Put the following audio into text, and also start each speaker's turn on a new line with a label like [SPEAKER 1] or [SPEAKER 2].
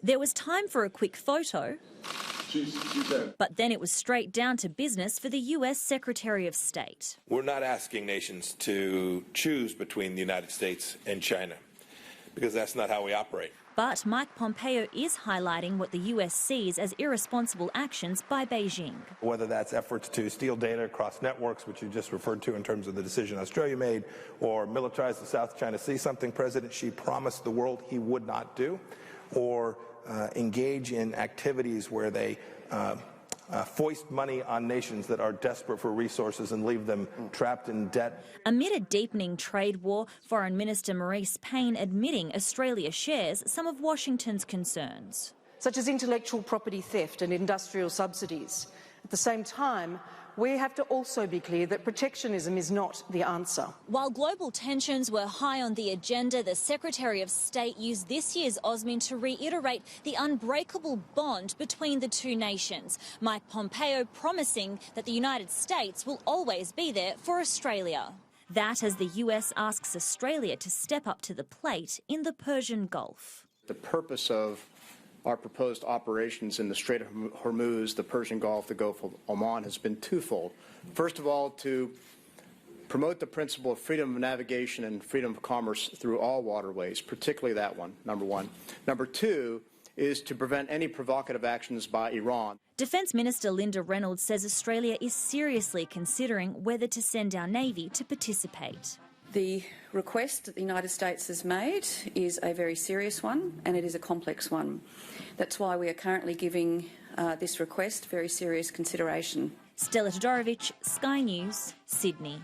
[SPEAKER 1] There was time for a quick photo, but then it was straight down to business for the US Secretary of State.
[SPEAKER 2] We're not asking nations to choose between the United States and China, because that's not how we operate.
[SPEAKER 1] But Mike Pompeo is highlighting what the US sees as irresponsible actions by Beijing.
[SPEAKER 3] Whether that's efforts to steal data across networks, which you just referred to in terms of the decision Australia made, or militarize the South China Sea, something President Xi promised the world he would not do, or engage in activities where they foist money on nations that are desperate for resources and leave them trapped in debt.
[SPEAKER 1] Amid a deepening trade war, Foreign Minister Marise Payne admitting Australia shares some of Washington's concerns,
[SPEAKER 4] such as intellectual property theft and industrial subsidies. At the same time, we have to also be clear that protectionism is not the answer.
[SPEAKER 1] While global tensions were high on the agenda, the Secretary of State used this year's AUSMIN to reiterate the unbreakable bond between the two nations. Mike Pompeo promising that the United States will always be there for Australia. That as the US asks Australia to step up to the plate in the Persian Gulf.
[SPEAKER 5] The purpose of our proposed operations in the Strait of Hormuz, the Persian Gulf, the Gulf of Oman has been twofold. First of all, to promote the principle of freedom of navigation and freedom of commerce through all waterways, particularly that one, number one. Number two is to prevent any provocative actions by Iran.
[SPEAKER 1] Defence Minister Linda Reynolds says Australia is seriously considering whether to send our Navy to participate.
[SPEAKER 6] The request that the United States has made is a very serious one, and it is a complex one. That's why we are currently giving this request very serious consideration.
[SPEAKER 1] Stella Todorovic, Sky News, Sydney.